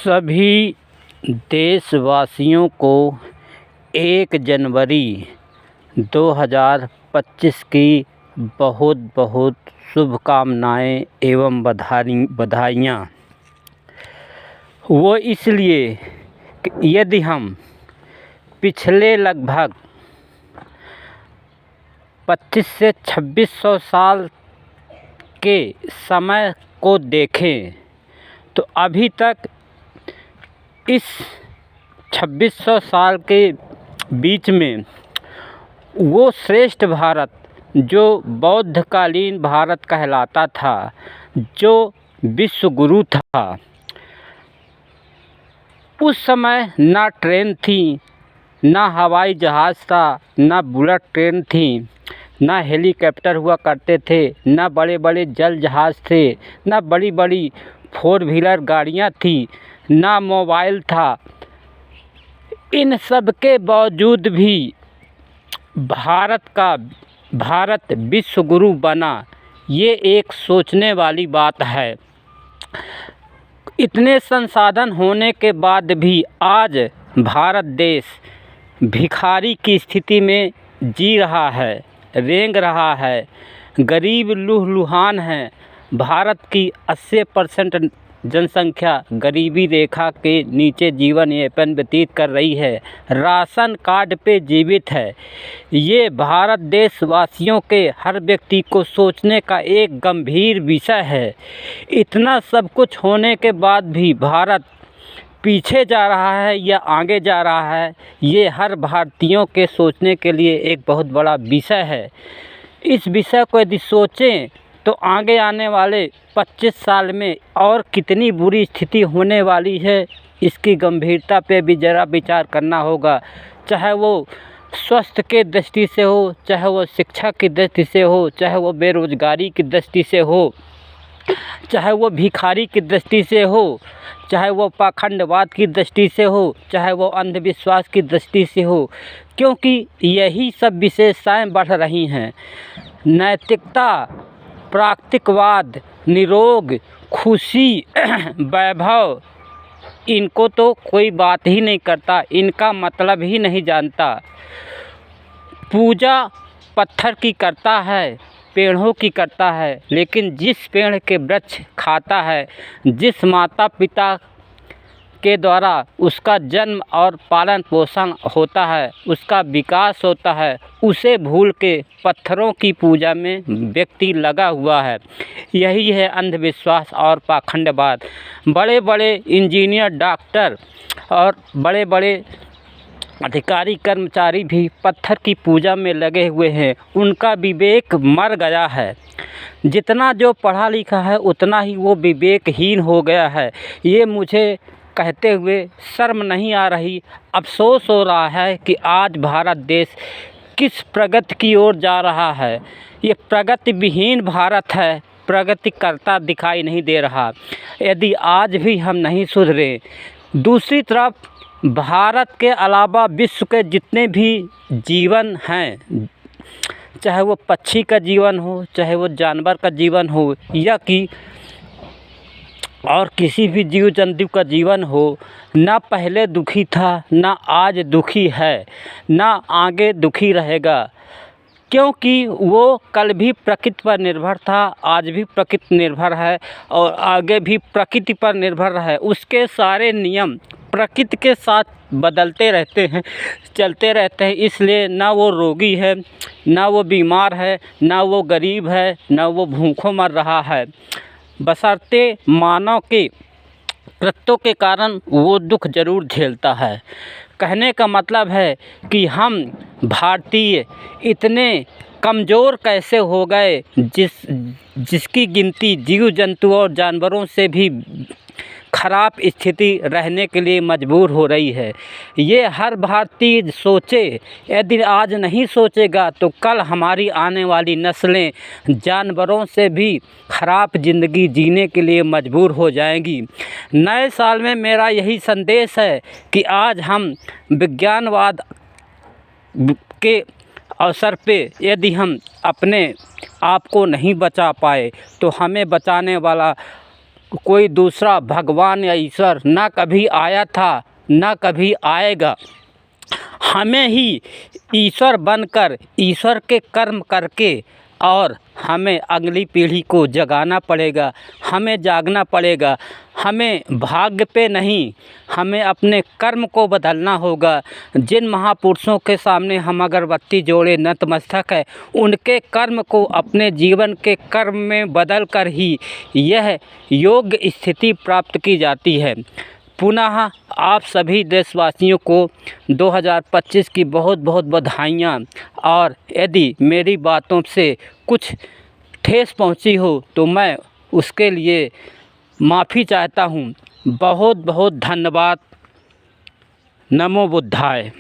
सभी देशवासियों को 1 जनवरी 2025 की बहुत बहुत शुभकामनाएं एवं बधाइयाँ। वो इसलिए कि यदि हम पिछले लगभग 25 से 2600 साल के समय को देखें तो अभी तक इस 2600 साल के बीच में वो श्रेष्ठ भारत जो बौद्धकालीन भारत कहलाता था, जो विश्व गुरु था, उस समय ना ट्रेन थी, ना हवाई जहाज़ था, ना बुलेट ट्रेन थी, ना हेलीकॉप्टर हुआ करते थे, ना बड़े बड़े जल जहाज़ थे, ना बड़ी बड़ी 4 व्हीलर गाड़ियाँ थी, ना मोबाइल था। इन सब के बावजूद भी भारत विश्व गुरु बना, ये एक सोचने वाली बात है। इतने संसाधन होने के बाद भी आज भारत देश भिखारी की स्थिति में जी रहा है, रेंग रहा है, गरीब लूहलुहान है। भारत की 80% जनसंख्या गरीबी रेखा के नीचे जीवन यापन व्यतीत कर रही है, राशन कार्ड पे जीवित है। ये भारत देशवासियों के हर व्यक्ति को सोचने का एक गंभीर विषय है। इतना सब कुछ होने के बाद भी भारत पीछे जा रहा है या आगे जा रहा है, ये हर भारतीयों के सोचने के लिए एक बहुत बड़ा विषय है। इस विषय को यदि सोचें तो आगे आने वाले 25 साल में और कितनी बुरी स्थिति होने वाली है, इसकी गंभीरता पे भी ज़रा विचार करना होगा। चाहे वो स्वास्थ्य के दृष्टि से हो, चाहे वो शिक्षा की दृष्टि से हो, चाहे वो बेरोज़गारी की दृष्टि से हो, चाहे वो भिखारी की दृष्टि से हो, चाहे वो पाखंडवाद की दृष्टि से हो, चाहे वो अंधविश्वास की दृष्टि से हो, क्योंकि यही सब विशेषताएं बढ़ रही हैं। नैतिकता, प्राकृतिकवाद, निरोग, खुशी, वैभव, इनको तो कोई बात ही नहीं करता, इनका मतलब ही नहीं जानता। पूजा पत्थर की करता है, पेड़ों की करता है, लेकिन जिस पेड़ के वृक्ष खाता है, जिस माता पिता के द्वारा उसका जन्म और पालन पोषण होता है, उसका विकास होता है, उसे भूल के पत्थरों की पूजा में व्यक्ति लगा हुआ है। यही है अंधविश्वास और पाखंडवाद। बड़े बड़े इंजीनियर, डॉक्टर और बड़े बड़े अधिकारी कर्मचारी भी पत्थर की पूजा में लगे हुए हैं। उनका विवेक मर गया है। जितना जो पढ़ा लिखा है उतना ही वो विवेकहीन हो गया है। ये मुझे कहते हुए शर्म नहीं आ रही, अफसोस हो रहा है कि आज भारत देश किस प्रगति की ओर जा रहा है। ये प्रगति विहीन भारत है, प्रगति करता दिखाई नहीं दे रहा। यदि आज भी हम नहीं सुधरे, दूसरी तरफ भारत के अलावा विश्व के जितने भी जीवन हैं, चाहे वो पक्षी का जीवन हो, चाहे वो जानवर का जीवन हो, या कि और किसी भी जीव जंतु का जीवन हो, ना पहले दुखी था, ना आज दुखी है, ना आगे दुखी रहेगा, क्योंकि वो कल भी प्रकृति पर निर्भर था, आज भी प्रकृति निर्भर है और आगे भी प्रकृति पर निर्भर है। उसके सारे नियम प्रकृति के साथ बदलते रहते हैं, चलते रहते हैं। इसलिए ना वो रोगी है, ना वो बीमार है, ना वो गरीब है, ना वो भूखों मर रहा है। बशर्ते मानव के कृत्यों के कारण वो दुख ज़रूर झेलता है। कहने का मतलब है कि हम भारतीय इतने कमज़ोर कैसे हो गए, जिसकी गिनती जीव जंतु और जानवरों से भी ख़राब स्थिति रहने के लिए मजबूर हो रही है। ये हर भारतीय सोचे। यदि आज नहीं सोचेगा तो कल हमारी आने वाली नस्लें जानवरों से भी ख़राब ज़िंदगी जीने के लिए मजबूर हो जाएंगी। नए साल में मेरा यही संदेश है कि आज हम विज्ञानवाद के अवसर पे यदि हम अपने आप को नहीं बचा पाए तो हमें बचाने वाला कोई दूसरा भगवान या ईश्वर ना कभी आया था, ना कभी आएगा। हमें ही ईश्वर बनकर, ईश्वर के कर्म करके और हमें अगली पीढ़ी को जगाना पड़ेगा, हमें जागना पड़ेगा। हमें भाग्य पे नहीं, हमें अपने कर्म को बदलना होगा। जिन महापुरुषों के सामने हम अगरबत्ती जोड़े नतमस्तक है, उनके कर्म को अपने जीवन के कर्म में बदल कर ही यह योग्य स्थिति प्राप्त की जाती है। पुनः आप सभी देशवासियों को 2025 की बहुत बहुत बधाइयाँ। और यदि मेरी बातों से कुछ ठेस पहुंची हो तो मैं उसके लिए माफ़ी चाहता हूं। बहुत बहुत धन्यवाद। नमो बुद्धाय।